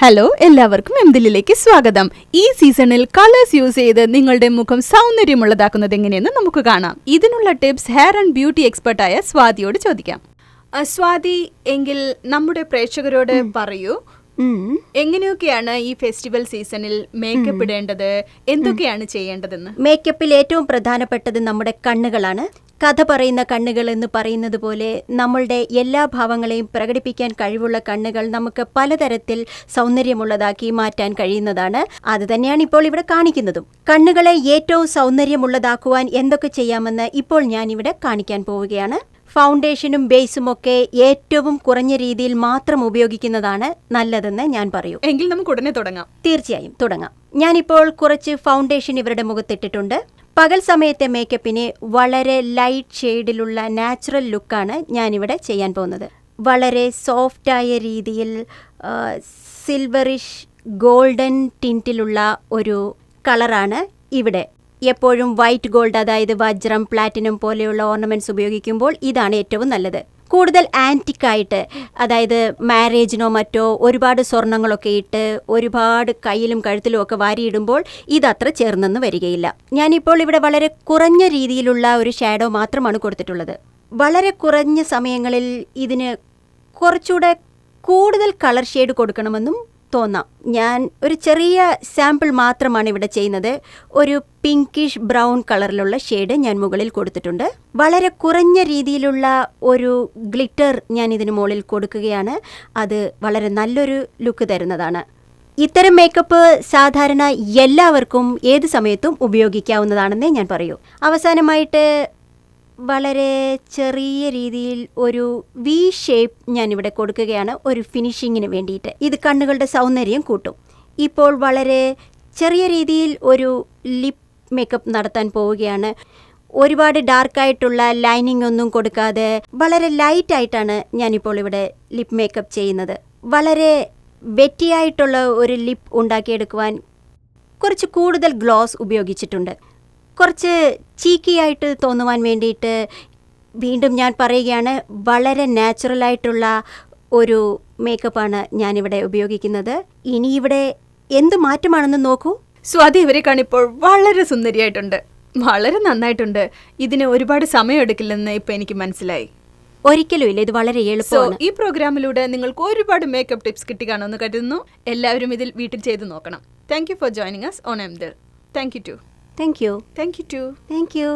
Hello, എല്ലാവർക്കും എംദിലിലേക്ക് സ്വാഗതം. ഈ സീസണിൽ കളേഴ്സ് യൂസ് ചെയ്ത് നിങ്ങളുടെ മുഖം സൗന്ദര്യമുള്ളതാക്കുന്നത് എങ്ങനെയെന്ന് നമുക്ക് കാണാം. ഇതിനുള്ള ടിപ്സ് ഹെയർ ആൻഡ് ബ്യൂട്ടി എക്സ്പെർട്ടായ സ്വാതിയോട് ചോദിക്കാം. സ്വാതി, എങ്കിൽ നമ്മുടെ പ്രേക്ഷകരോട് പറയൂ, എങ്ങനെയൊക്കെയാണ് ഈ ഫെസ്റ്റിവൽ സീസണിൽ മേക്കപ്പ് ഇടേണ്ടത്, എന്തൊക്കെയാണ് ചെയ്യേണ്ടതെന്ന്? മേക്കപ്പിൽ ഏറ്റവും പ്രധാനപ്പെട്ടത് നമ്മുടെ കണ്ണുകളാണ്. കഥ പറയുന്ന കണ്ണുകൾ എന്ന് പറയുന്നത് പോലെ നമ്മളുടെ എല്ലാ ഭാവങ്ങളെയും പ്രകടിപ്പിക്കാൻ കഴിവുള്ള കണ്ണുകൾ നമുക്ക് പലതരത്തിൽ സൗന്ദര്യമുള്ളതാക്കി മാറ്റാൻ കഴിയുന്നതാണ്. അത് തന്നെയാണ് ഇപ്പോൾ ഇവിടെ കാണിക്കുന്നതും. കണ്ണുകളെ ഏറ്റവും സൗന്ദര്യമുള്ളതാക്കുവാൻ എന്തൊക്കെ ചെയ്യാമെന്ന് ഇപ്പോൾ ഞാനിവിടെ കാണിക്കാൻ പോവുകയാണ്. ഫൗണ്ടേഷനും ബേസും ഒക്കെ ഏറ്റവും കുറഞ്ഞ രീതിയിൽ മാത്രം ഉപയോഗിക്കുന്നതാണ് നല്ലതെന്ന് ഞാൻ പറയൂ. എങ്കിൽ നമുക്ക് ഉടനെ തുടങ്ങാം. തീർച്ചയായും തുടങ്ങാം. ഞാനിപ്പോൾ കുറച്ച് ഫൗണ്ടേഷൻ ഇവരുടെ മുഖത്തിട്ടിട്ടുണ്ട്. പകൽ സമയത്തെ മേക്കപ്പിന് വളരെ ലൈറ്റ് ഷെയ്ഡിലുള്ള നാച്ചുറൽ ലുക്കാണ് ഞാനിവിടെ ചെയ്യാൻ പോകുന്നത്. വളരെ സോഫ്റ്റായ രീതിയിൽ സിൽവറിഷ് ഗോൾഡൻ ടിൻറ്റിലുള്ള ഒരു കളറാണ് ഇവിടെ. എപ്പോഴും വൈറ്റ് ഗോൾഡ്, അതായത് വജ്രം, പ്ലാറ്റിനം പോലെയുള്ള ഓർണമെന്റ്സ് ഉപയോഗിക്കുമ്പോൾ ഇതാണ് ഏറ്റവും നല്ലത്. കൂടുതൽ ആൻറ്റിക്കായിട്ട്, അതായത് മാരേജിനോ മറ്റോ ഒരുപാട് സ്വർണ്ണങ്ങളൊക്കെ ഇട്ട് ഒരുപാട് കയ്യിലും കഴുത്തിലും ഒക്കെ വാരിയിടുമ്പോൾ ഇതത്ര ചേർന്നെന്ന് വരികയില്ല. ഞാനിപ്പോൾ ഇവിടെ വളരെ കുറഞ്ഞ രീതിയിലുള്ള ഒരു ഷാഡോ മാത്രമാണ് കൊടുത്തിട്ടുള്ളത്. വളരെ കുറഞ്ഞ സമയങ്ങളിൽ ഇതിന് കുറച്ചുകൂടെ കൂടുതൽ കളർ ഷെയ്ഡ് കൊടുക്കണമെന്നും തോന്നാം. ഞാൻ ഒരു ചെറിയ സാമ്പിൾ മാത്രമാണ് ഇവിടെ ചെയ്യുന്നത്. ഒരു പിങ്കിഷ് ബ്രൗൺ കളറിലുള്ള ഷെയ്ഡ് ഞാൻ മുകളിൽ കൊടുത്തിട്ടുണ്ട്. വളരെ കുറഞ്ഞ രീതിയിലുള്ള ഒരു ഗ്ലിറ്റർ ഞാൻ ഇതിന് മുകളിൽ കൊടുക്കുകയാണ്. അത് വളരെ നല്ലൊരു ലുക്ക് തരുന്നതാണ്. ഇത്തരം മേക്കപ്പ് സാധാരണ എല്ലാവർക്കും ഏത് സമയത്തും ഉപയോഗിക്കാവുന്നതാണെന്നേ ഞാൻ പറയൂ. അവസാനമായിട്ട് വളരെ ചെറിയ രീതിയിൽ ഒരു വി ഷേപ്പ് ഞാനിവിടെ കൊടുക്കുകയാണ് ഒരു ഫിനിഷിങ്ങിന് വേണ്ടിയിട്ട്. ഇത് കണ്ണുകളുടെ സൗന്ദര്യം കൂട്ടും. ഇപ്പോൾ വളരെ ചെറിയ രീതിയിൽ ഒരു ലിപ്പ് മേക്കപ്പ് നടത്താൻ പോവുകയാണ്. ഒരുപാട് ഡാർക്കായിട്ടുള്ള ലൈനിങ് ഒന്നും കൊടുക്കാതെ വളരെ ലൈറ്റായിട്ടാണ് ഞാനിപ്പോൾ ഇവിടെ ലിപ്പ് മേക്കപ്പ് ചെയ്യുന്നത്. വളരെ വെറ്റിയായിട്ടുള്ള ഒരു ലിപ്പ് ഉണ്ടാക്കിയെടുക്കുവാൻ കുറച്ച് കൂടുതൽ ഗ്ലോസ് ഉപയോഗിച്ചിട്ടുണ്ട്. കുറച്ച് ചീക്കിയായിട്ട് തോന്നുവാൻ വേണ്ടിയിട്ട് വീണ്ടും ഞാൻ പറയുകയാണ്, വളരെ നാച്ചുറലായിട്ടുള്ള ഒരു മേക്കപ്പാണ് ഞാനിവിടെ ഉപയോഗിക്കുന്നത്. ഇനി ഇവിടെ എന്ത് മാറ്റമാണെന്ന് നോക്കൂ. സ്വാതി ഇവരെ കാണിപ്പോൾ വളരെ സുന്ദരിയായിട്ടുണ്ട്, വളരെ നന്നായിട്ടുണ്ട്. ഇതിന് ഒരുപാട് സമയം എടുക്കില്ലെന്ന് ഇപ്പൊ എനിക്ക് മനസ്സിലായി. ഒരിക്കലും ഇല്ല, ഇത് വളരെ എളുപ്പമാണ്. ഈ പ്രോഗ്രാമിലൂടെ നിങ്ങൾക്ക് ഒരുപാട് മേക്കപ്പ് ടിപ്സ് കിട്ടിക്കാണെന്ന് കരുതുന്നു. എല്ലാവരും ഇതിൽ വീട്ടിൽ ചെയ്ത് നോക്കണം. Thank you for joining us on എംദിൽ. Thank you too. Thank you. Thank you too. Thank you.